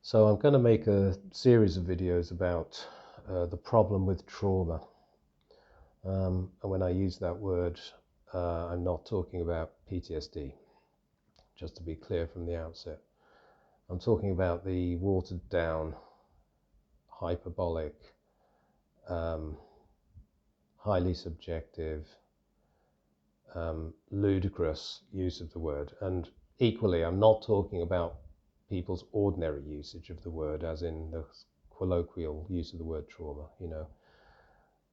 So I'm going to make a series of videos about the problem with trauma. And when I use that word, I'm not talking about PTSD, just to be clear from the outset. I'm talking about the watered down, hyperbolic, highly subjective, ludicrous use of the word. And equally, I'm not talking about people's ordinary usage of the word, as in the colloquial use of the word trauma. You know,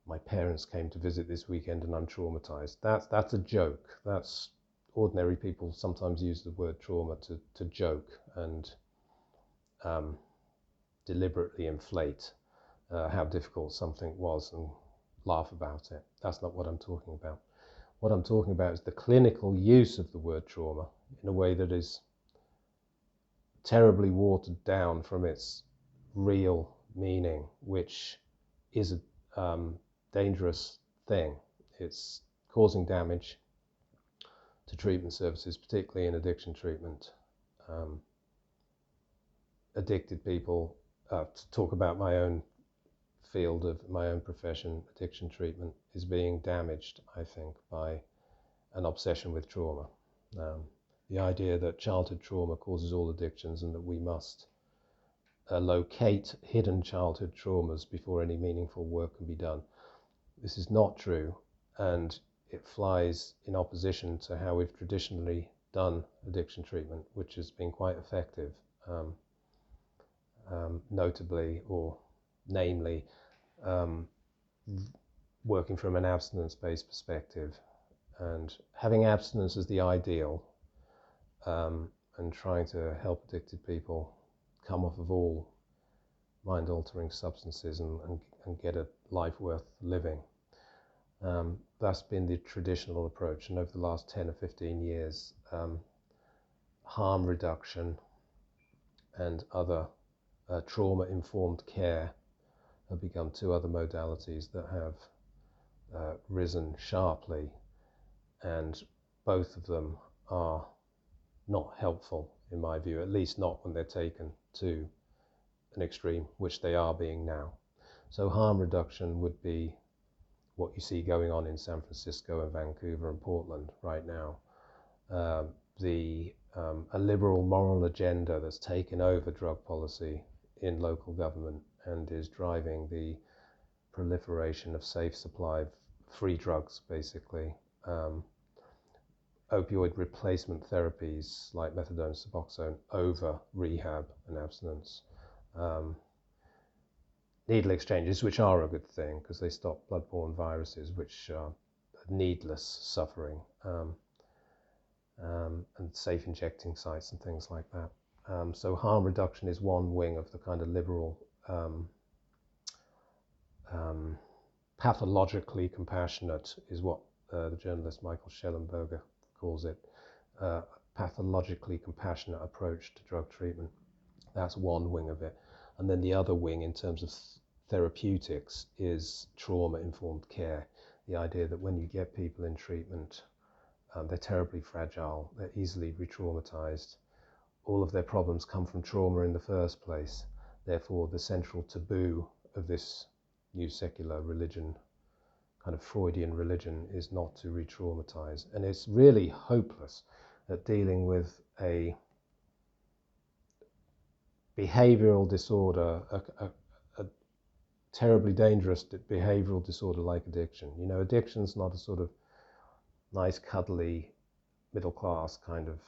my parents came to visit this weekend and I'm traumatized. That's a joke. That's ordinary people sometimes use the word trauma to joke and deliberately inflate how difficult something was and laugh about it. That's not what I'm talking about. What I'm talking about is the clinical use of the word trauma in a way that is terribly watered down from its real meaning, which is a dangerous thing. It's causing damage to treatment services, particularly in addiction treatment. Addicted people, to talk about my own field of my own profession, addiction treatment is being damaged, I think, by an obsession with trauma. The idea that childhood trauma causes all addictions and that we must locate hidden childhood traumas before any meaningful work can be done. This is not true, and it flies in opposition to how we've traditionally done addiction treatment, which has been quite effective, notably or namely working from an abstinence-based perspective and having abstinence as the ideal, and trying to help addicted people come off of all mind-altering substances and get a life worth living. That's been the traditional approach, and over the last 10 or 15 years, harm reduction and other trauma-informed care have become two other modalities that have risen sharply, and both of them are not helpful in my view, at least not when they're taken to an extreme, which they are being now. So harm reduction would be what you see going on in San Francisco and Vancouver and Portland right now. A liberal moral agenda that's taken over drug policy in local government and is driving the proliferation of safe supply of free drugs, basically. Opioid replacement therapies like methadone, Suboxone over rehab and abstinence. Needle exchanges, which are a good thing because they stop bloodborne viruses, which are needless suffering, and safe injecting sites and things like that. So harm reduction is one wing of the kind of liberal, pathologically compassionate is what the journalist Michael Schellenberger calls it, pathologically compassionate approach to drug treatment. That's one wing of it. And then the other wing in terms of therapeutics is trauma-informed care. The idea that when you get people in treatment, they're terribly fragile, they're easily re-traumatized. All of their problems come from trauma in the first place. Therefore, the central taboo of this new secular religion, kind of Freudian religion, is not to re-traumatize. And it's really hopeless at dealing with a behavioral disorder, a terribly dangerous behavioral disorder like addiction. You know, addiction's not a sort of nice, cuddly, middle-class kind of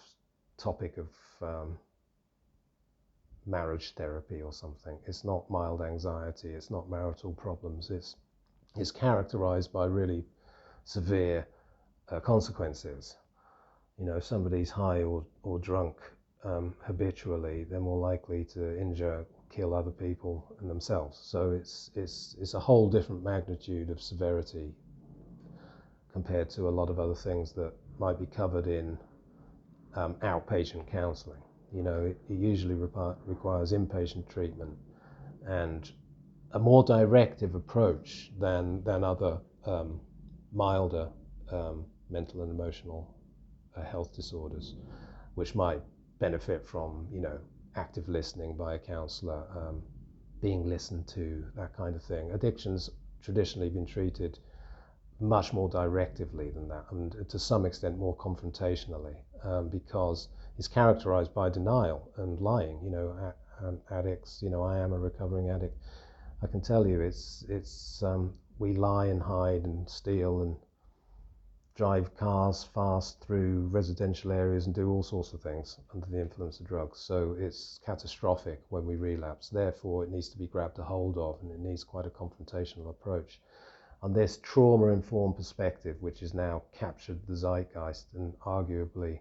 topic of marriage therapy or something. It's not mild anxiety, it's not marital problems. It's characterized by really severe consequences. You know, if somebody's high or drunk habitually, they're more likely to injure, kill other people and themselves. So it's a whole different magnitude of severity compared to a lot of other things that might be covered in outpatient counseling. You know, it usually requires inpatient treatment and a more directive approach than other milder mental and emotional health disorders, which might benefit from, you know, active listening by a counsellor, being listened to, that kind of thing. Addiction's traditionally been treated much more directively than that, and to some extent more confrontationally, because it's characterized by denial and lying. Addicts, I am a recovering addict. I can tell you we lie and hide and steal and drive cars fast through residential areas and do all sorts of things under the influence of drugs. So it's catastrophic when we relapse. Therefore, it needs to be grabbed a hold of, and it needs quite a confrontational approach. On this trauma-informed perspective, which has now captured the zeitgeist and arguably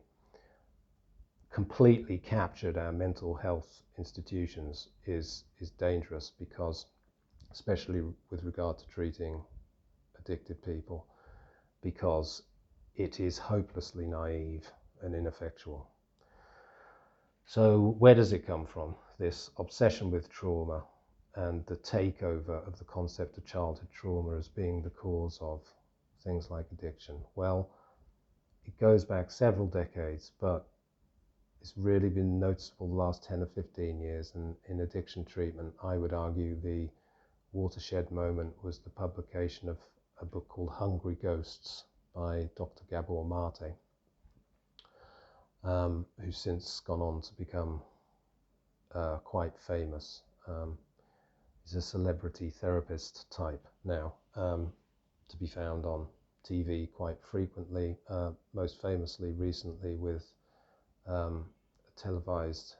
completely captured our mental health institutions, is dangerous, because, especially with regard to treating addicted people, because it is hopelessly naive and ineffectual. So where does it come from, this obsession with trauma and the takeover of the concept of childhood trauma as being the cause of things like addiction? Well, it goes back several decades, but it's really been noticeable the last 10 or 15 years. And in addiction treatment, I would argue the watershed moment was the publication of a book called Hungry Ghosts by Dr. Gabor Mate, who's since gone on to become quite famous. He's a celebrity therapist type now, to be found on TV quite frequently, most famously recently with a televised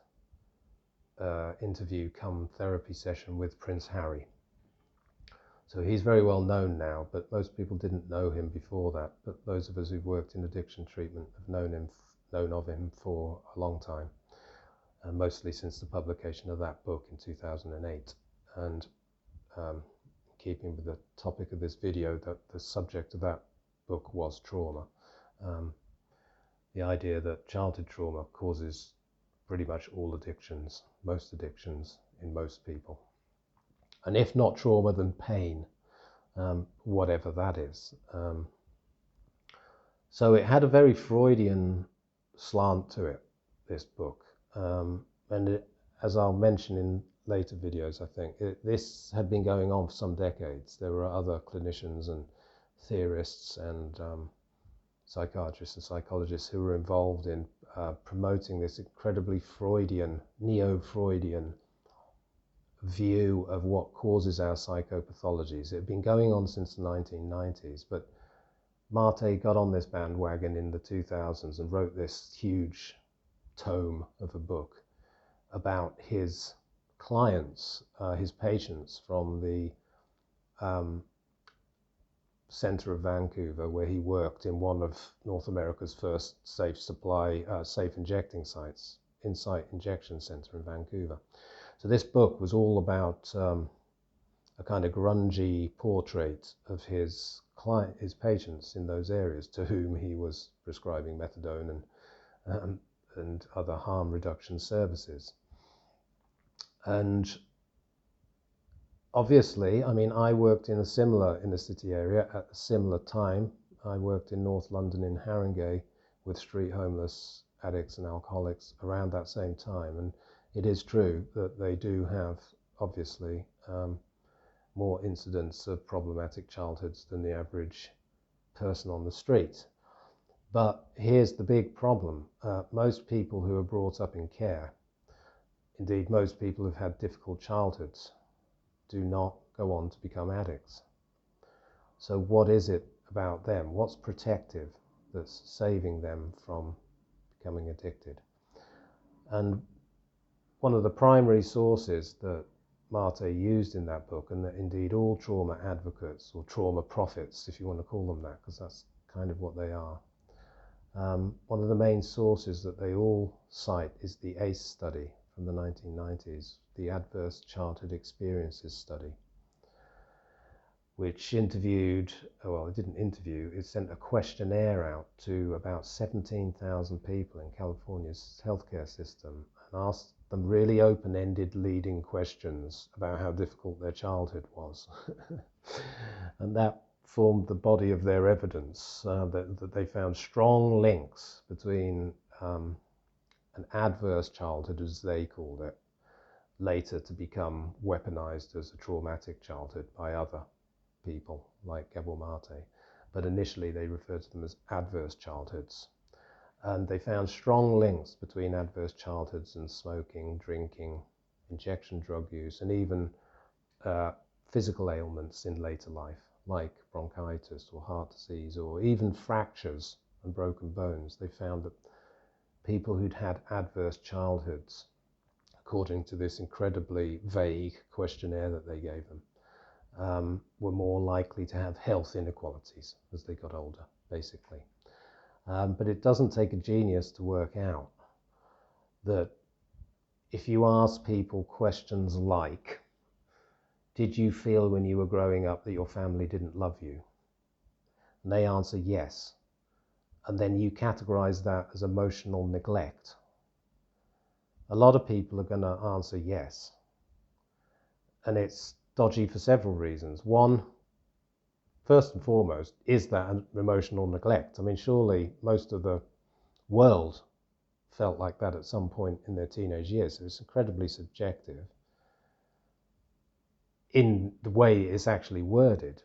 interview come therapy session with Prince Harry. So he's very well known now, but most people didn't know him before that. But those of us who've worked in addiction treatment have known of him for a long time, mostly since the publication of that book in 2008. And keeping with the topic of this video, that the subject of that book was trauma. The idea that childhood trauma causes pretty much all addictions, most addictions in most people. And if not trauma, then pain, whatever that is. So it had a very Freudian slant to it, this book. As I'll mention in later videos, I think, this had been going on for some decades. There were other clinicians and theorists and psychiatrists and psychologists who were involved in promoting this incredibly Freudian, neo-Freudian view of what causes our psychopathologies. It had been going on since the 1990s, but Mate got on this bandwagon in the 2000s and wrote this huge tome of a book about his clients, his patients from the centre of Vancouver, where he worked in one of North America's first safe injecting sites, Insight Injection Centre in Vancouver. So this book was all about a kind of grungy portrait of his patients in those areas, to whom he was prescribing methadone and other harm reduction services. And obviously, I mean, I worked in a similar inner city area at a similar time. I worked in North London in Haringey with street homeless addicts and alcoholics around that same time. And it is true that they do have, obviously, more incidents of problematic childhoods than the average person on the street. But here's the big problem. Most people who are brought up in care, indeed most people who've had difficult childhoods, do not go on to become addicts. So what is it about them? What's protective that's saving them from becoming addicted? And one of the primary sources that Mate used in that book, and that indeed all trauma advocates, or trauma prophets, if you want to call them that, because that's kind of what they are, one of the main sources that they all cite is the ACE study from the 1990s, the Adverse Childhood Experiences Study, which it didn't interview, it sent a questionnaire out to about 17,000 people in California's healthcare system and asked them really open-ended leading questions about how difficult their childhood was. And that formed the body of their evidence, that they found strong links between an adverse childhood, as they called it, later to become weaponized as a traumatic childhood by other people like Gabor Mate. But initially they referred to them as adverse childhoods. And they found strong links between adverse childhoods and smoking, drinking, injection drug use, and even physical ailments in later life, like bronchitis or heart disease, or even fractures and broken bones. They found that people who'd had adverse childhoods, according to this incredibly vague questionnaire that they gave them, were more likely to have health inequalities as they got older, basically. But it doesn't take a genius to work out that if you ask people questions like, did you feel when you were growing up that your family didn't love you? And they answer yes. And then you categorize that as emotional neglect. A lot of people are going to answer yes. And it's dodgy for several reasons. One, first and foremost, is that emotional neglect? I mean, surely most of the world felt like that at some point in their teenage years. So it's incredibly subjective in the way it's actually worded.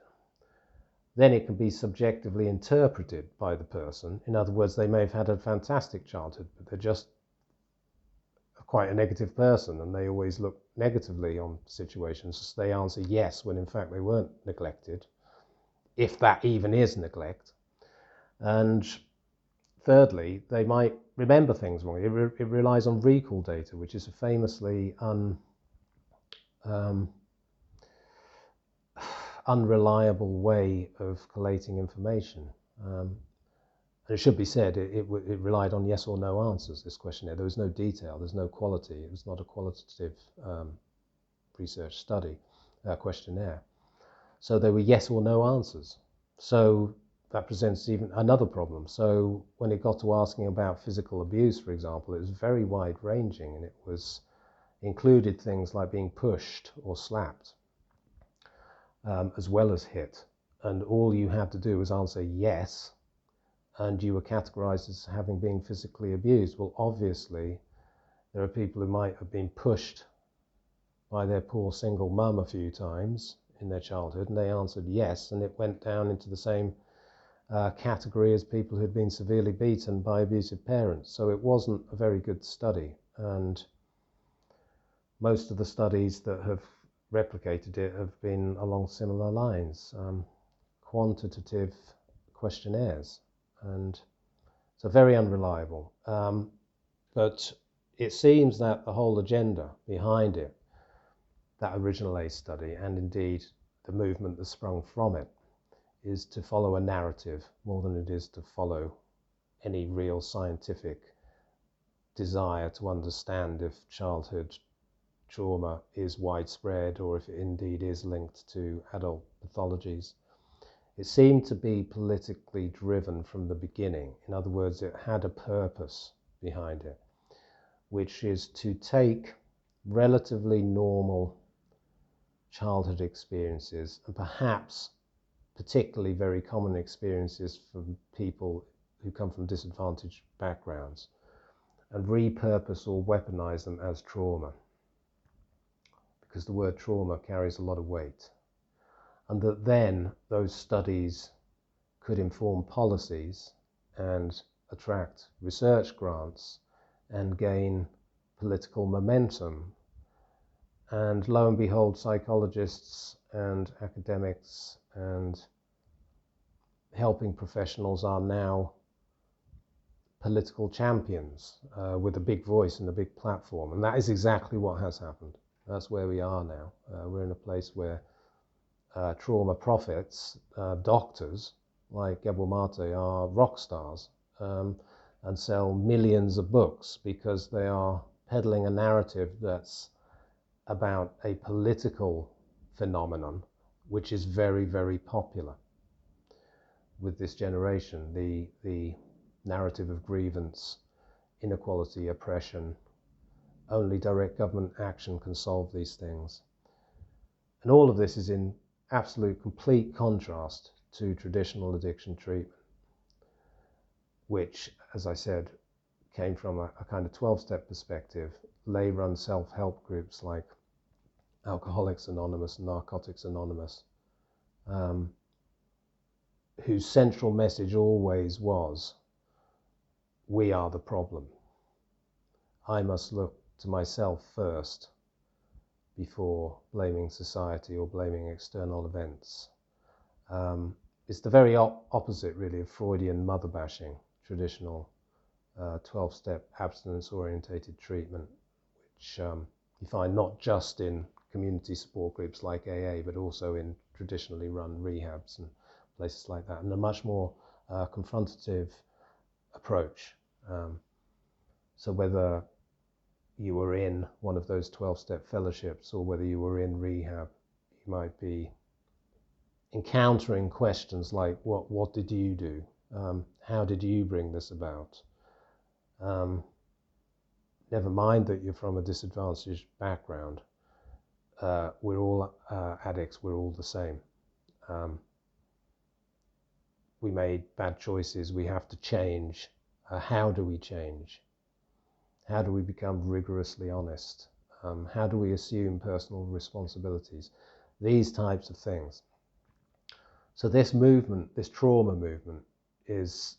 Then it can be subjectively interpreted by the person. In other words, they may have had a fantastic childhood, but they're just quite a negative person and they always look negatively on situations. So they answer yes when in fact they weren't neglected, if that even is neglect. And thirdly, they might remember things wrong. It relies on recall data, which is a famously unreliable way of collating information. And it should be said, it relied on yes or no answers, this questionnaire. There was no detail, there's no quality. It was not a qualitative research study, questionnaire. So there were yes or no answers. So that presents even another problem. So when it got to asking about physical abuse, for example, it was very wide-ranging, and it was included things like being pushed or slapped, as well as hit. And all you had to do was answer yes, and you were categorized as having been physically abused. Well, obviously, there are people who might have been pushed by their poor single mum a few times in their childhood, and they answered yes, and it went down into the same category as people who had been severely beaten by abusive parents. So it wasn't a very good study, and most of the studies that have replicated it have been along similar lines, quantitative questionnaires, and so very unreliable. But it seems that the whole agenda behind it, that original ACE study, and indeed the movement that sprung from it, is to follow a narrative more than it is to follow any real scientific desire to understand if childhood trauma is widespread or if it indeed is linked to adult pathologies. It seemed to be politically driven from the beginning. In other words, it had a purpose behind it, which is to take relatively normal childhood experiences, and perhaps particularly very common experiences from people who come from disadvantaged backgrounds, and repurpose or weaponize them as trauma, because the word trauma carries a lot of weight. And that then those studies could inform policies and attract research grants and gain political momentum. And lo and behold, psychologists and academics and helping professionals are now political champions with a big voice and a big platform. And that is exactly what has happened. That's where we are now. We're in a place where trauma prophets, doctors like Gabor Mate, are rock stars and sell millions of books because they are peddling a narrative that's about a political phenomenon which is very, very popular with this generation. The narrative of grievance, inequality, oppression. Only direct government action can solve these things. And all of this is in absolute complete contrast to traditional addiction treatment, which, as I said, came from a kind of 12-step perspective, lay-run self-help groups like Alcoholics Anonymous and Narcotics Anonymous, whose central message always was, we are the problem. I must look to myself first before blaming society or blaming external events. It's the very opposite, really, of Freudian mother bashing, traditional 12-step abstinence-orientated treatment, which you find not just in community support groups like AA, but also in traditionally run rehabs and places like that, and a much more confrontative approach. So whether you were in one of those 12-step fellowships or whether you were in rehab, you might be encountering questions like, what did you do? How did you bring this about? Never mind that you're from a disadvantaged background. We're all addicts, we're all the same. We made bad choices, we have to change. How do we change? How do we become rigorously honest? How do we assume personal responsibilities? These types of things. So this movement, this trauma movement, is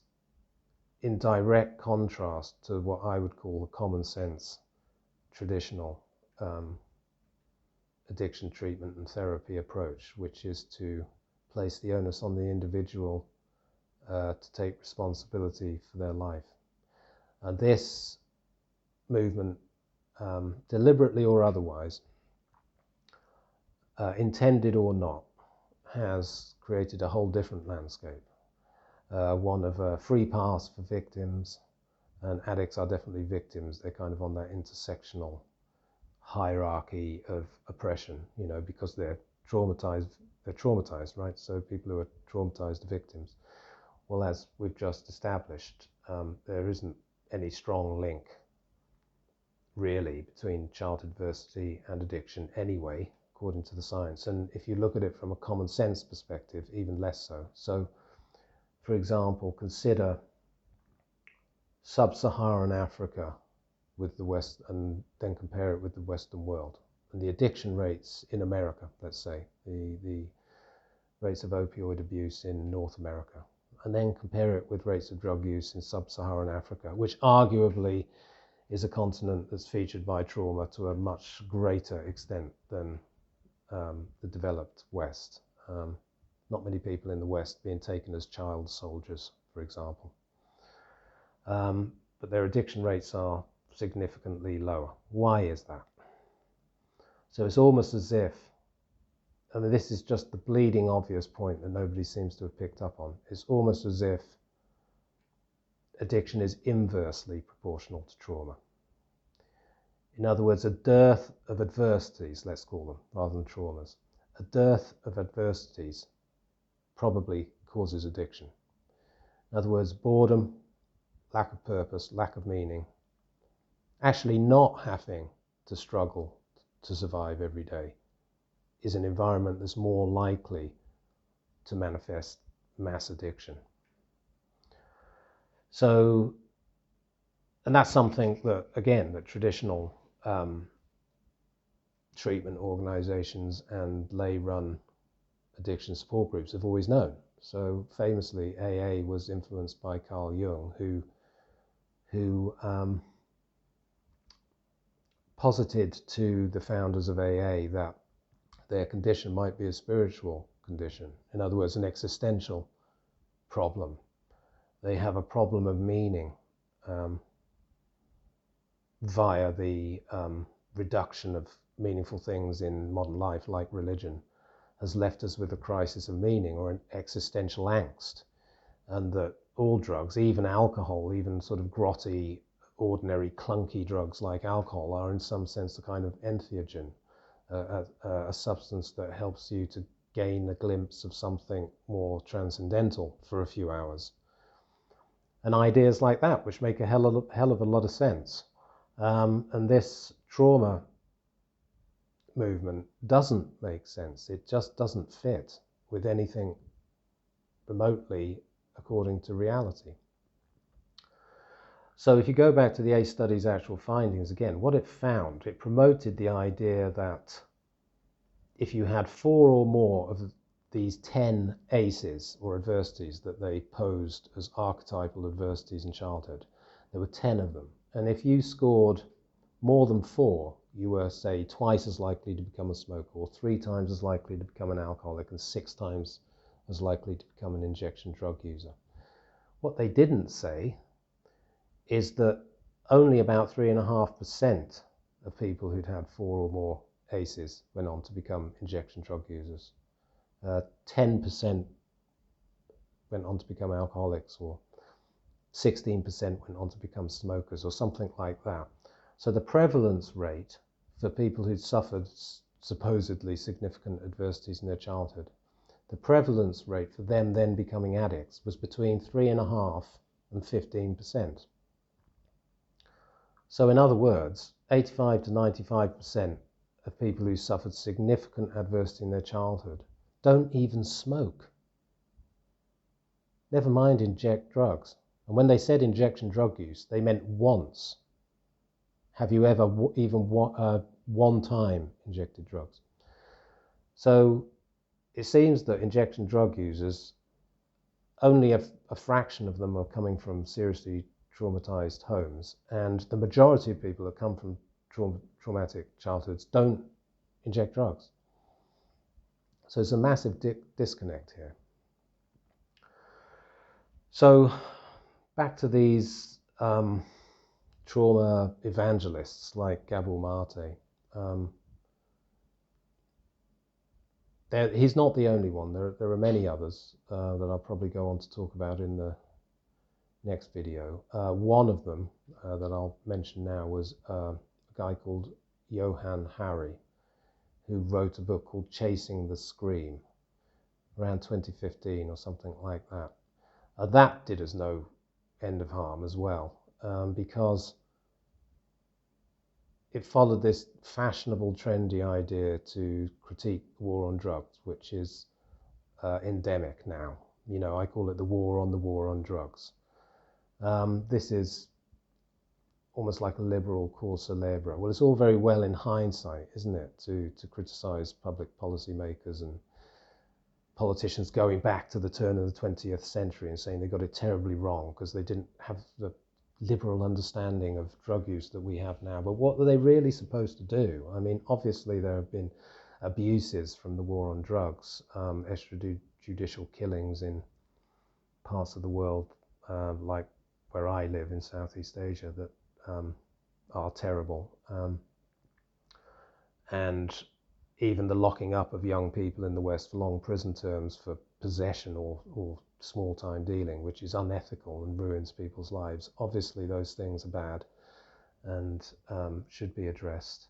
in direct contrast to what I would call the common sense, traditional addiction treatment and therapy approach, which is to place the onus on the individual to take responsibility for their life. And this movement, deliberately or otherwise, intended or not, has created a whole different landscape. One of a free pass for victims, and addicts are definitely victims. They're kind of on that intersectional hierarchy of oppression, because they're traumatized, right? So people who are traumatized are victims. Well, as we've just established, there isn't any strong link, really, between childhood adversity and addiction anyway, according to the science. And if you look at it from a common sense perspective, even less so. So, for example, consider sub-Saharan Africa with the West, and then compare it with the Western world. And the addiction rates in America, let's say, the rates of opioid abuse in North America, and then compare it with rates of drug use in sub-Saharan Africa, which arguably is a continent that's featured by trauma to a much greater extent than the developed West. Not many people in the West being taken as child soldiers, for example. But their addiction rates are significantly lower. Why is that? So it's almost as if, and this is just the bleeding obvious point that nobody seems to have picked up on, it's almost as if addiction is inversely proportional to trauma. In other words, a dearth of adversities, let's call them, rather than traumas, a dearth of adversities probably causes addiction. In other words, boredom, lack of purpose, lack of meaning, actually not having to struggle to survive every day is an environment that's more likely to manifest mass addiction. So, and that's something that, again, that traditional treatment organizations and lay-run addiction support groups have always known. So famously, AA was influenced by Carl Jung, who posited to the founders of AA that their condition might be a spiritual condition. In other words, an existential problem. They have a problem of meaning via the reduction of meaningful things in modern life, like religion, has left us with a crisis of meaning or an existential angst. And that all drugs, even alcohol, even sort of grotty, ordinary, clunky drugs like alcohol, are in some sense a kind of entheogen, a substance that helps you to gain a glimpse of something more transcendental for a few hours. And ideas like that, which make a hell of a lot of sense. And this trauma movement doesn't make sense. It just doesn't fit with anything remotely according to reality. So if you go back to the ACE study's actual findings again, what it found, it promoted the idea that if you had 4 or more of these 10 ACEs, or adversities, that they posed as archetypal adversities in childhood, there were 10 of them. And if you scored more than 4, you were, say, twice as likely to become a smoker, or 3 times as likely to become an alcoholic, and 6 times as likely to become an injection drug user. What they didn't say is that only about 3.5% of people who'd had 4 or more ACEs went on to become injection drug users. 10% went on to become alcoholics, or 16% went on to become smokers, or something like that. So the prevalence rate for people who'd suffered supposedly significant adversities in their childhood, the prevalence rate for them then becoming addicts was between 3.5% and 15%. So in other words, 85 to 95% of people who suffered significant adversity in their childhood don't even smoke. Never mind inject drugs. And when they said injection drug use, they meant once. Have you ever even one time injected drugs? So it seems that injection drug users, only a fraction of them are coming from seriously traumatized homes, and the majority of people that come from traumatic childhoods don't inject drugs. So it's a massive disconnect here. So back to these trauma evangelists like Gabor Mate. He's not the only one. There are many others that I'll probably go on to talk about in the next video. One of them that I'll mention now was a guy called Johann Hari, who wrote a book called Chasing the Scream around 2015 or something like that. That did us no end of harm as well, because it followed this fashionable, trendy idea to critique the war on drugs, which is endemic now. You know, I call it the war on drugs. This is almost like a liberal cause célèbre. Well, it's all very well in hindsight, isn't it, to criticize public policymakers and politicians going back to the turn of the 20th century and saying they got it terribly wrong because they didn't have the liberal understanding of drug use that we have now. But what are they really supposed to do? I mean, obviously there have been abuses from the war on drugs, extrajudicial killings in parts of the world like where I live in Southeast Asia that are terrible. And even the locking up of young people in the West for long prison terms for possession or small-time dealing, which is unethical and ruins people's lives. Obviously, those things are bad and should be addressed.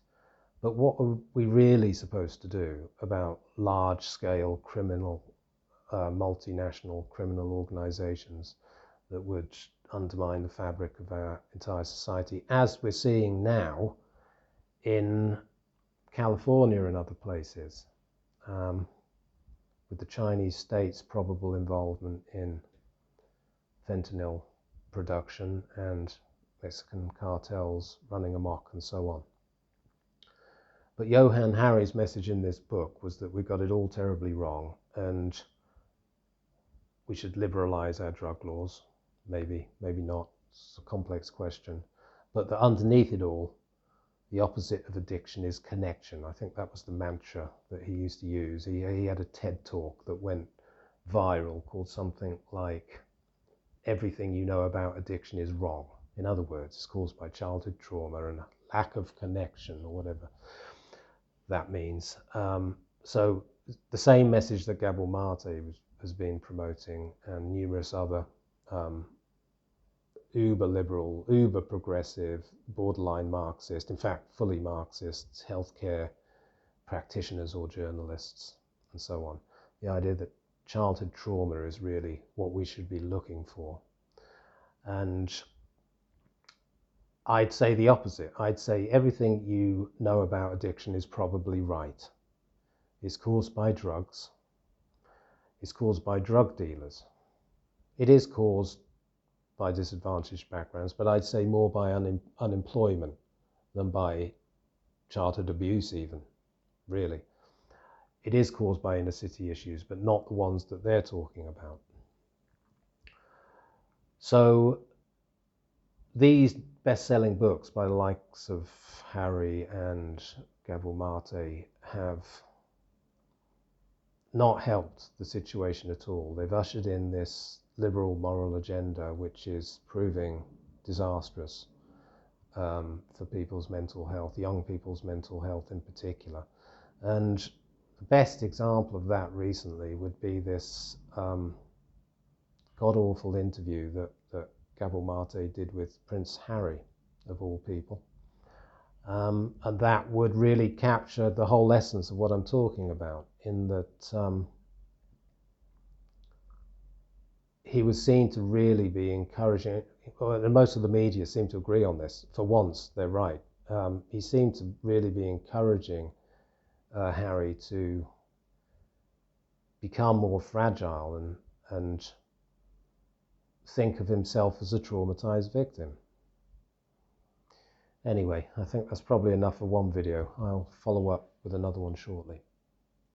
But what are we really supposed to do about large-scale criminal, multinational criminal organizations that would undermine the fabric of our entire society, as we're seeing now in California and other places, with the Chinese state's probable involvement in fentanyl production and Mexican cartels running amok and so on. But Johann Hari's message in this book was that we got it all terribly wrong and we should liberalize our drug laws. Maybe not. It's a complex question. But that underneath it all, the opposite of addiction is connection. I think that was the mantra that he used to use. He had a TED talk that went viral called something like, "Everything you know about addiction is wrong." In other words, it's caused by childhood trauma and lack of connection, or whatever that means. So the same message that Gabor Mate has been promoting, and numerous other uber liberal, uber progressive, borderline Marxist, in fact fully Marxist, healthcare practitioners or journalists and so on. The idea that childhood trauma is really what we should be looking for. And I'd say the opposite. I'd say everything you know about addiction is probably right. It's caused by drugs. It's caused by drug dealers. It is caused by disadvantaged backgrounds, but I'd say more by unemployment than by childhood abuse even, really. It is caused by inner city issues, but not the ones that they're talking about. So these best-selling books by the likes of Harry and Gabor Mate have not helped the situation at all. They've ushered in this liberal moral agenda which is proving disastrous for people's mental health, young people's mental health in particular. And the best example of that recently would be this god-awful interview that Gabor Mate did with Prince Harry, of all people. And that would really capture the whole essence of what I'm talking about, in that he was seen to really be encouraging, and most of the media seem to agree on this, for once they're right. He seemed to really be encouraging Harry to become more fragile and think of himself as a traumatized victim. Anyway, I think that's probably enough for one video. I'll follow up with another one shortly.